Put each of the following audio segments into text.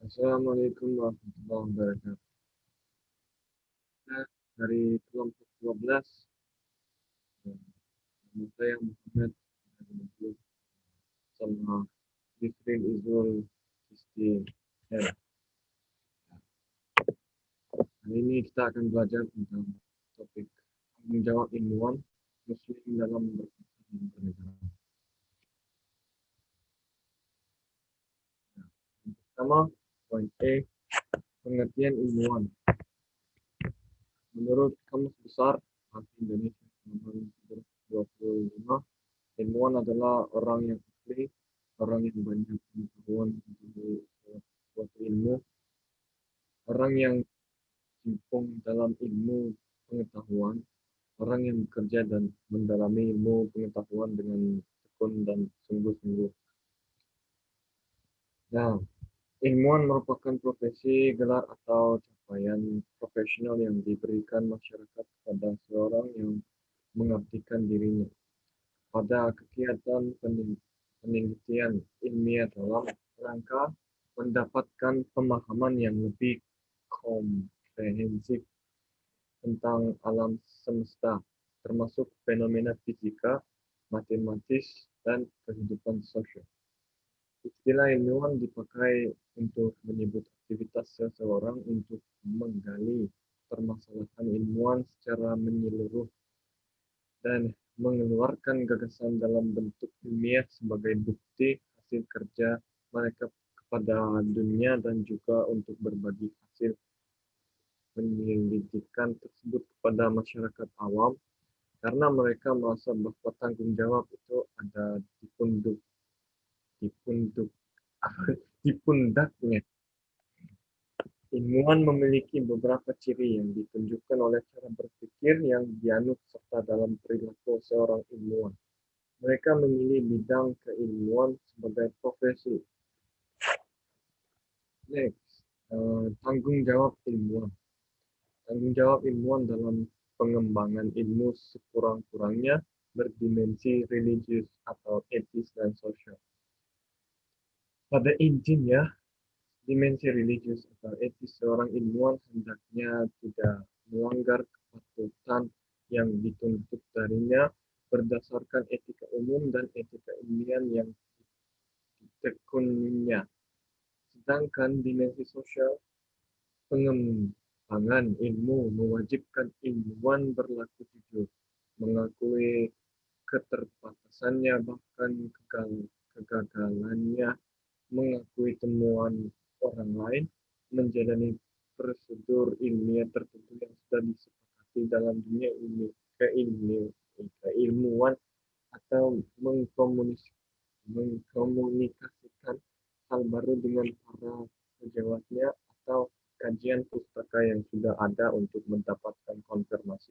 Assalamualaikum warahmatullahi wabarakatuh. Nah, dari kelompok 12, nama saya Muhammad Abdul sama Jifrin Izul Isti. Ya, hari ini kita akan belajar tentang topik tanggung jawab ilmuwan Muslim dalam berbangsa dan bernegara. Pertama, poin A, pengertian ilmuwan. Menurut Kamus Besar Bahasa Indonesia nomor 25, ilmuwan adalah orang yang ahli, orang yang banyak pengetahuan tentang suatu ilmu, orang yang cimpung dalam ilmu pengetahuan, orang yang bekerja dan mendalami ilmu pengetahuan dengan tekun dan sungguh-sungguh. Nah, ilmuwan merupakan profesi, gelar atau capaian profesional yang diberikan masyarakat kepada seorang yang mengabdikan dirinya pada kegiatan penelitian ilmiah dalam rangka mendapatkan pemahaman yang lebih komprehensif tentang alam semesta, termasuk fenomena fisika, matematis, dan kehidupan sosial. Istilah ilmuwan dipakai untuk menyebut aktivitas seseorang untuk menggali permasalahan ilmuwan secara menyeluruh dan mengeluarkan gagasan dalam bentuk ilmiah sebagai bukti hasil kerja mereka kepada dunia dan juga untuk berbagi hasil penyelidikan tersebut kepada masyarakat awam karena mereka merasa bahwa tanggung jawab itu ada di punduk di pundaknya. Ilmuwan memiliki beberapa ciri yang ditunjukkan oleh cara berpikir yang dianut serta dalam perilaku seorang ilmuwan. Mereka memilih bidang keilmuan sebagai profesi. Next, tanggung jawab ilmuwan. Tanggung jawab ilmuwan dalam pengembangan ilmu sekurang-kurangnya berdimensi religius atau etis dan sosial. Pada intinya, dimensi religius atau etis seorang ilmuwan hendaknya tidak melanggar kepatutan yang dituntut darinya berdasarkan etika umum dan etika ilmiah yang ditekuninya. Sedangkan dimensi sosial, pengembangan ilmu mewajibkan ilmuwan berlaku jujur, mengakui keterbatasannya bahkan kegagalannya, mengakui temuan orang lain, menjalani prosedur ilmiah tertentu yang sudah disepakati dalam dunia keilmuan atau mengkomunikasikan hal baru dengan para sejawatnya atau kajian pustaka yang sudah ada untuk mendapatkan konfirmasi.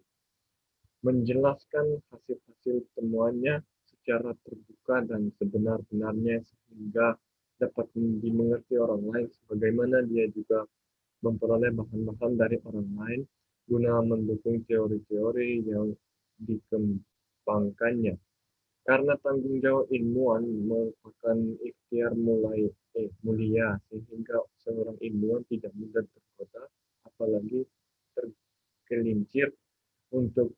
Menjelaskan hasil-hasil temuannya secara terbuka dan sebenar-benarnya sehingga dapat dimengerti orang lain sebagaimana dia juga memperoleh bahan-bahan dari orang lain guna mendukung teori-teori yang dikembangkannya. Karena tanggung jawab ilmuwan merupakan ikhtiar mulia sehingga seorang ilmuwan tidak mudah tergoda apalagi tergelincir untuk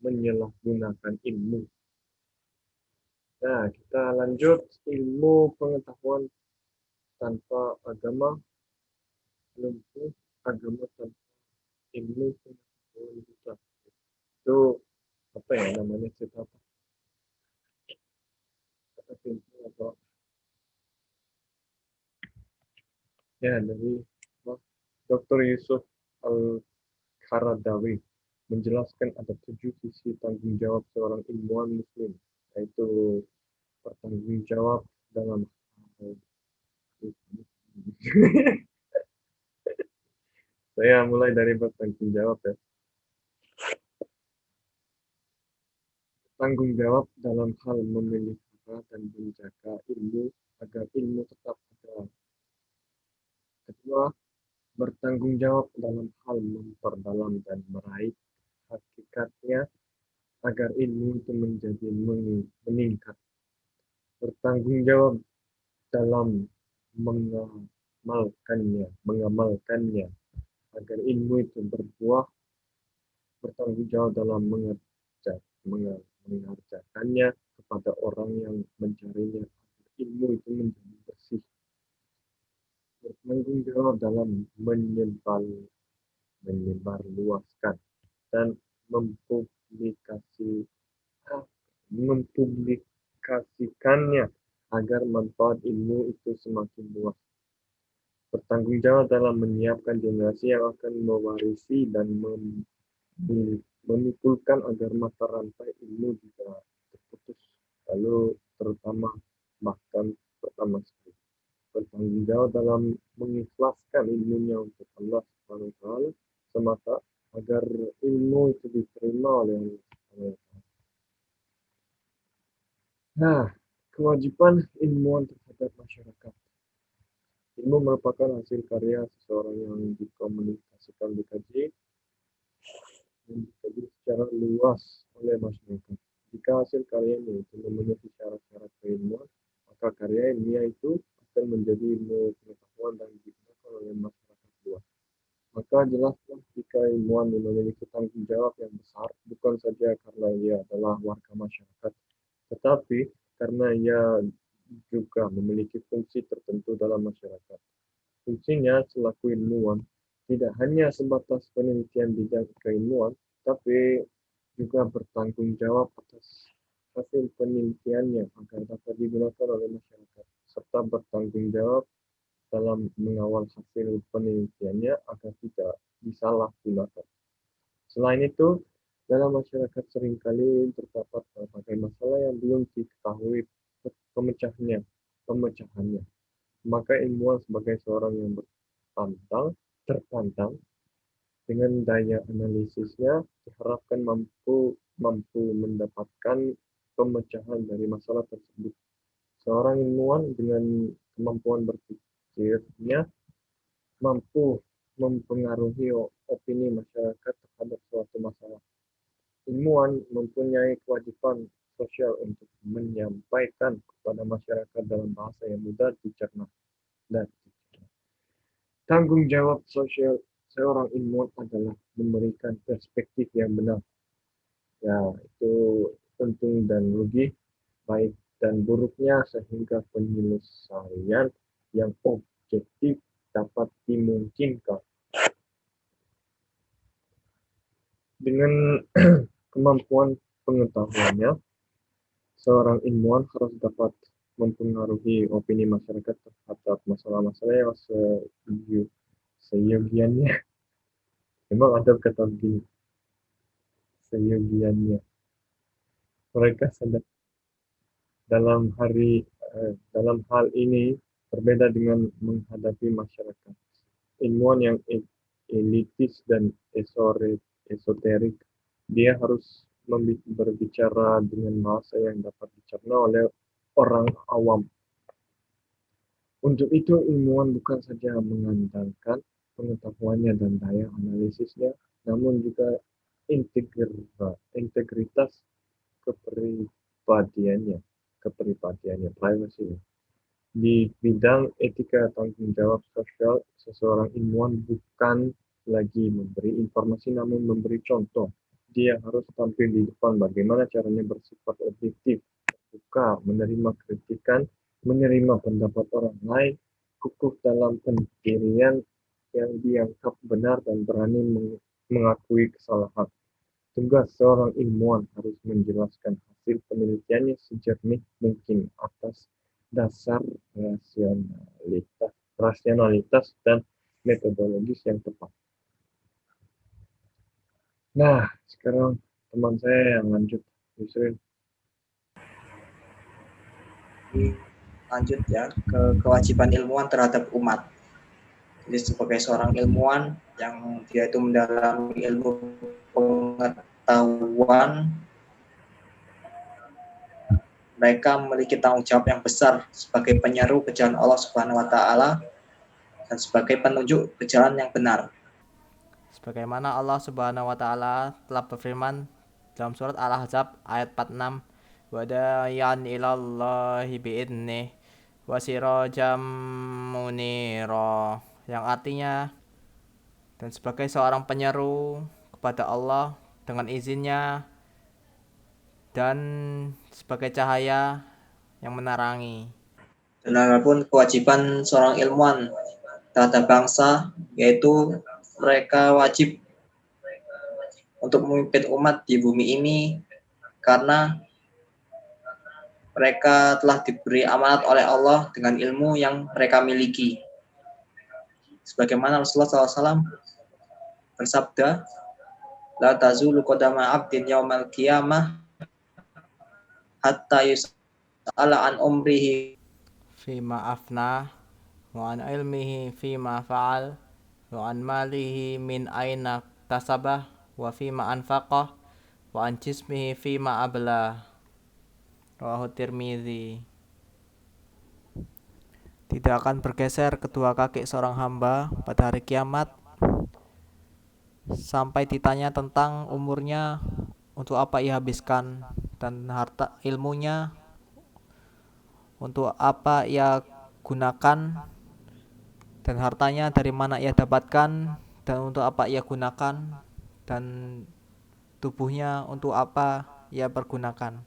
menyalahgunakan ilmu. Nah, kita lanjut ilmu pengetahuan tanpa agama, lumpuh agama tanpa ilmu pengetahuan kita. Itu apa ya namanya kita apa? Atau ya dari Dr. Yusuf Al-Qaradawi menjelaskan ada 7 sisi tanggung jawab seorang ilmuwan muslim, yaitu bertanggung jawab dalam saya mulai dari bertanggung jawab ya. Tanggung jawab dalam hal memelihara dan menjaga ilmu agar ilmu tetap ada. Kedua, bertanggung jawab dalam hal memperdalam dan meraih hakikatnya agar ilmu itu menjadi meningkat. Bertanggung jawab dalam mengamalkannya agar ilmu itu berbuah, bertanggung jawab dalam mengajarkannya kepada orang yang mencarinya agar ilmu itu menjadi bersih, bertanggung jawab dalam menyebarluaskan dan mempublikasi mempublikasikannya agar manfaat ilmu itu semakin luas. Bertanggung jawab dalam menyiapkan generasi yang akan mewarisi dan memikulkan agar mata rantai ilmu tidak terputus, lalu terutama bahkan pertama sekali. Bertanggung jawab dalam mengikhlaskan ilmunya untuk Allah Subhanahu wa taala semata agar ilmu itu diterima oleh Allah Subhanahu wa taala. Nah, kewajiban ilmuwan terhadap masyarakat. Ilmu merupakan hasil karya seseorang yang dikomunikasikan, dikaji, dan dikaji secara luas oleh masyarakat. Jika hasil karyanya itu memenuhi syarat-syarat keilmuan, maka karya ilmiah itu akan menjadi ilmu pengetahuan dan digunakan oleh masyarakat luas. Maka jelaslah jika ilmuwan memiliki tanggung jawab yang besar, bukan saja karena ia adalah warga masyarakat, tetapi karena ia juga memiliki fungsi tertentu dalam masyarakat. Fungsinya selaku ilmuwan tidak hanya sebatas penelitian bidang keilmuan, tapi juga bertanggung jawab atas hasil penelitiannya agar dapat digunakan oleh masyarakat, serta bertanggung jawab dalam mengawal hasil penelitiannya agar tidak disalahgunakan. Selain itu, dalam masyarakat seringkali terdapat berbagai masalah yang belum diketahui pemecahannya. Maka ilmuwan sebagai seorang yang terpantang dengan daya analisisnya diharapkan mampu mendapatkan pemecahan dari masalah tersebut. Seorang ilmuwan dengan kemampuan berpikirnya mampu mempengaruhi opini masyarakat terhadap suatu masalah. Ilmuwan mempunyai kewajiban sosial untuk menyampaikan kepada masyarakat dalam bahasa yang mudah dicerna dan tanggung jawab sosial seorang ilmuwan adalah memberikan perspektif yang benar, ya itu untung dan rugi, baik dan buruknya sehingga penyelesaian yang objektif dapat dimungkinkan. Dengan kemampuan pengetahuannya, seorang ilmuwan harus dapat mempengaruhi opini masyarakat terhadap masalah-masalah yang seyogiannya. Memang ada kata begini, seyogiannya. Mereka sadar dalam hal ini berbeda dengan menghadapi masyarakat. Ilmuwan yang elitis dan esoterik, dia harus berbicara dengan bahasa yang dapat dicerna oleh orang awam. Untuk itu, ilmuwan bukan saja mengandalkan pengetahuannya dan daya analisisnya, namun juga integritas kepribadiannya, privacy. Di bidang etika tanggung jawab sosial, seseorang ilmuwan bukan lagi memberi informasi namun memberi contoh. Dia harus tampil di depan bagaimana caranya bersifat objektif, terbuka, menerima kritikan, menerima pendapat orang lain, kukuh dalam pendirian yang dianggap benar dan berani mengakui kesalahan. Tugas seorang ilmuwan harus menjelaskan hasil penelitiannya sejernih mungkin atas dasar rasionalitas dan metodologis yang tepat. Nah, sekarang teman saya yang lanjut, Yusril. Lanjut ya ke kewajiban ilmuwan terhadap umat. Jadi sebagai seorang ilmuwan yang dia itu mendalami ilmu pengetahuan, mereka memiliki tanggung jawab yang besar sebagai penyeru ke jalan Allah Subhanahu wa taala dan sebagai penunjuk ke jalan yang benar. Sebagaimana Allah Subhanahu wa taala telah berfirman dalam surat Al-Ahzab ayat 46, "Wa da'iyan ilallahi bi'idnih wa sirajam munira, yang artinya dan sebagai seorang penyeru kepada Allah dengan izinnya dan sebagai cahaya yang menerangi. Dan adapun kewajiban seorang ilmuwan terhadap bangsa, yaitu mereka wajib untuk memimpin umat di bumi ini karena mereka telah diberi amanat oleh Allah dengan ilmu yang mereka miliki. Sebagaimana Rasulullah SAW bersabda, la tazulu qadama abdin yaumal qiyamah hatta yus'ala an umrihi Fima afna wa an ilmihi fima fa'al wa an malihi min aina tasabah wa fima anfaqah wa an jismihi fima ablah. Rawahu Tirmidzi. Tidak akan bergeser kedua kaki seorang hamba pada hari kiamat sampai ditanya tentang umurnya, untuk apa ia habiskan, dan harta ilmunya untuk apa ia gunakan, dan hartanya dari mana ia dapatkan dan untuk apa ia gunakan, dan tubuhnya untuk apa ia pergunakan.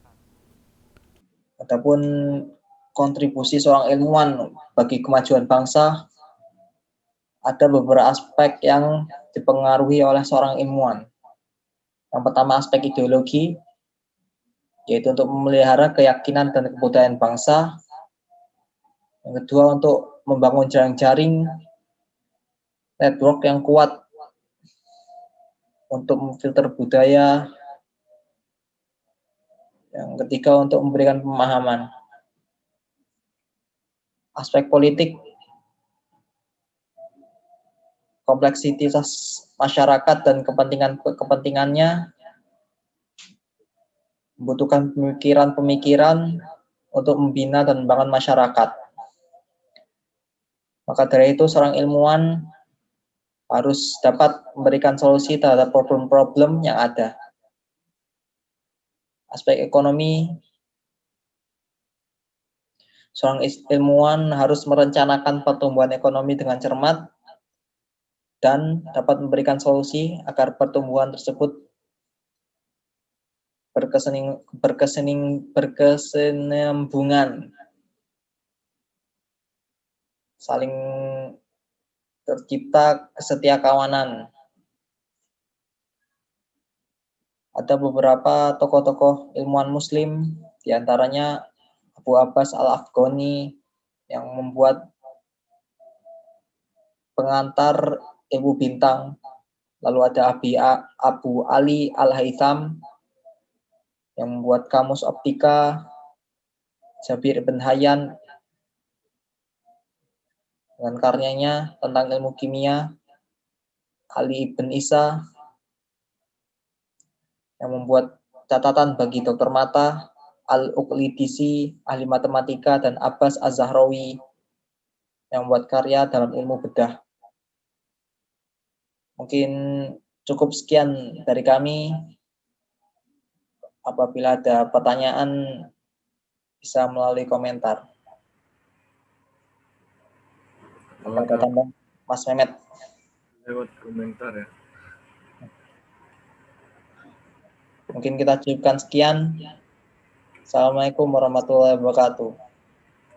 Adapun kontribusi seorang ilmuwan bagi kemajuan bangsa, ada beberapa aspek yang dipengaruhi oleh seorang ilmuwan. Yang pertama aspek ideologi, yaitu untuk memelihara keyakinan dan kebudayaan bangsa. Yang kedua untuk membangun jaring-jaring network yang kuat untuk memfilter budaya. Yang ketiga untuk memberikan pemahaman. Aspek politik, kompleksitas masyarakat dan kepentingannya membutuhkan pemikiran-pemikiran untuk membina dan membangun masyarakat. Maka dari itu seorang ilmuwan harus dapat memberikan solusi terhadap problem-problem yang ada. Aspek ekonomi, seorang ilmuwan harus merencanakan pertumbuhan ekonomi dengan cermat dan dapat memberikan solusi agar pertumbuhan tersebut berkesinambungan, saling tercipta kesetiakawanan. Ada beberapa tokoh-tokoh ilmuwan muslim, diantaranya Abu Abbas Al-Afghani yang membuat pengantar ilmu bintang. Lalu ada Abu Ali Al-Haytham yang membuat kamus optika, Jabir bin Hayyan dengan karyanya tentang ilmu kimia, Ali bin Isa yang membuat catatan bagi dokter mata, Al-Uqlidisi, ahli matematika, dan Abbas Az-Zahrawi yang membuat karya dalam ilmu bedah. Mungkin cukup sekian dari kami. Apabila ada pertanyaan, bisa melalui komentar. Apa ada tambahan, Mas Mehmet? Lewat komentar ya. Mungkin kita cukupkan sekian. Assalamualaikum warahmatullahi wabarakatuh.